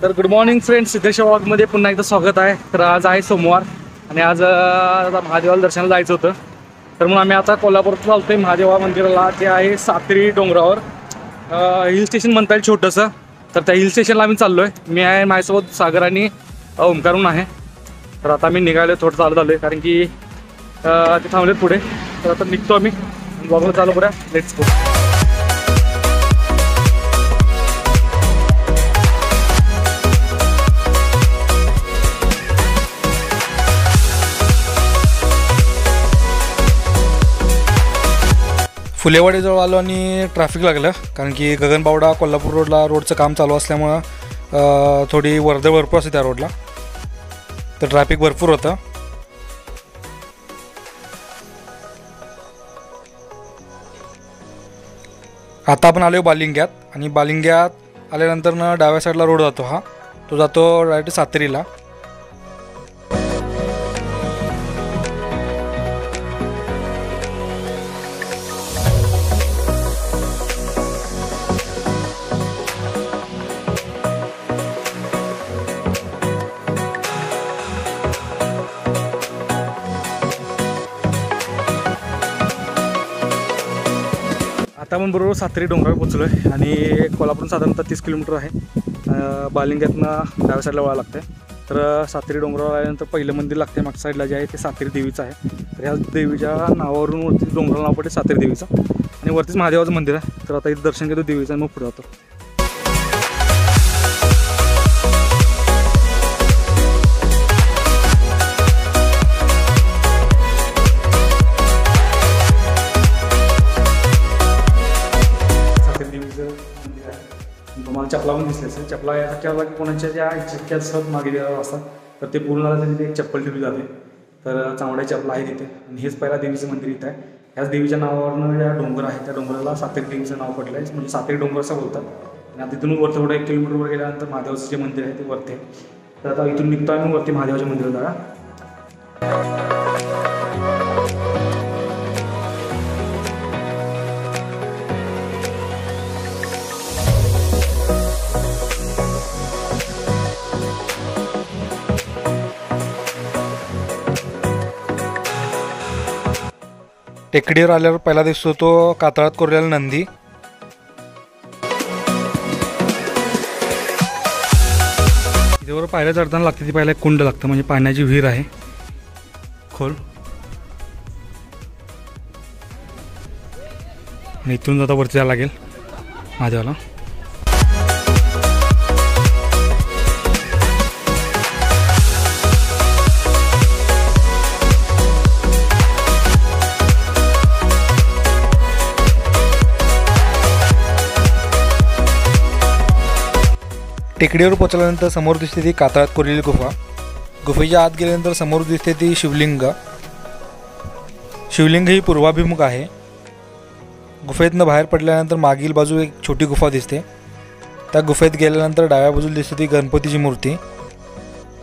तर good morning friends, Siddhesh व्लॉगमध्ये पुन्हा एकदा स्वागत आहे. तर आज आहे सोमवार आणि आज महादेवाला दर्शनाला जायचं होतं. तर म्हणून आम्ही आता कोल्हापूरात चालतोय महादेवा मंदिराला. ते आहे सातेरी डोंगरावर, हिल स्टेशन म्हणता येईल छोटंसं. तर त्या हिल स्टेशनला आम्ही चाललो आहे. मी आहे, माझ्यासोबत सागर आणि ओमकारून आहे. तर आता आम्ही निघालो, थोडं चालू झालो आहे कारण की ते थांबलेत पुढे. तर आता निघतो आम्ही, ब्लॉगला चालू करूया. Let's go. फुलेवाडीजवळ आलो आणि ट्रॅफिक लागलं कारण की गगनबावडा कोल्हापूर रोडचं काम चालू असल्यामुळं थोडी वर्दळ भरपूर असते त्या रोडला. तर ट्रॅफिक भरपूर होतं. आता आपण आलो बालिंग्यात आणि बालिंग्यात आल्यानंतर ना डाव्या साईडला रोड जातो. तो जातो डायरेक्ट सातेरीला. आता आपण बरोबर सातेरी डोंगरावर पोचलो आहे आणि कोल्हापूरून साधारणतः 30 किलोमीटर आहे. बालिंग्यातनं डाव्या साईडला वळा लागतं. तर सातेरी डोंगरावर आल्यानंतर पहिलं मंदिर लागते मागच्या साईडला जे आहे ते सातेरी देवीचं आहे. तर ह्या देवीच्या नावावरून वरती डोंगराला नाव पडते सातेरी देवीचं आणि वरतीच महादेवाचं मंदिर आहे. तर आता इथं दर्शन घेतो देवीचं आणि मग पुढे जातो. तुम्हाला चपला पण दिसले असेल. चपला यासाठी आला की कोणाच्या ज्या इच्छा असतात मागे द्यावं असतात तर ते पूर्ण झालं तिथे एक चप्पल ठेवली जाते. तर चांगल्या चपला आहे तिथे आणि हेच पहिला देवीचं मंदिर इथं आहे. ह्याच देवीच्या नावावरून ज्या डोंगर आहे त्या डोंगराला सातेरी देवीचं नाव पडलं आहे, म्हणजे सातेरी डोंगर असं बोलतात. आणि आता तिथून वरती थोडं 1 किलोमीटरवर गेल्यानंतर महादेवाचं जे मंदिर आहे ते वरती आहे. तर आता इथून निघतो आम्ही वरती महादेवाच्या मंदिरात जागा. टेकडीवर आल्यावर पहिला दिसतो तो कातळात कोरलेला नंदी. तिच्यावर पायऱ्या चढताना लागते ती पहिला एक कुंड लागतं, म्हणजे पाण्याची विहीर आहे खोल. आणि इथून आता वरती जायला लागेल महादेवाला. टेकडीवर पोचल्यानंतर समोर दिसते ती कातळात कोरलेली गुफा. गुफेच्या आत गेल्यानंतर समोर दिसते ती शिवलिंग. शिवलिंग ही पूर्वाभिमुख आहे. गुफेतनं बाहेर पडल्यानंतर मागील बाजू एक छोटी गुफा दिसते. त्या गुफेत गेल्यानंतर डाव्या बाजूला दिसते ती गणपतीची मूर्ती.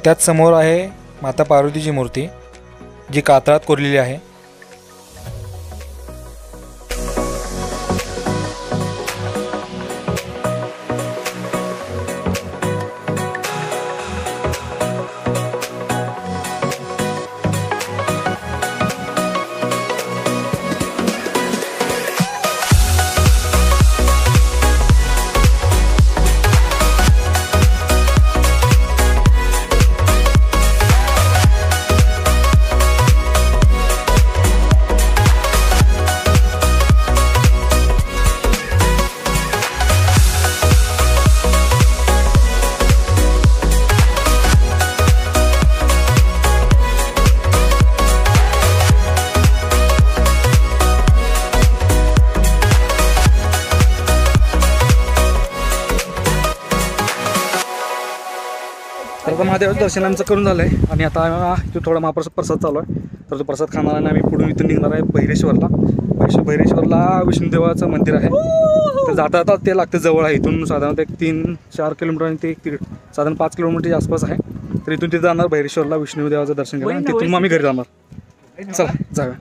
त्याच समोर आहे माता पार्वतीची मूर्ती जी कातळात कोरलेली आहे. तर आता महादेवाचं दर्शन आमचं करून झालं आहे आणि आता इथून थोडा महाप्रसाद चालू आहे. तर तो प्रसाद खाणार आणि आम्ही पुढून इथून निघणार आहे भैरेश्वरला. भैरेश्वरला विष्णुदेवाचं मंदिर आहे. तर जाता जाता ते लागतं, जवळ आहे इथून साधारणतः 3-4 किलोमीटर आणि ते साधारण 5 किलोमीटरच्या आसपास आहे. तर इथून तिथे जाणार भैरेश्वरला विष्णुदेवाचं दर्शन घेणार आणि तिथून मग आम्ही घरी जाणार. चला जाऊया.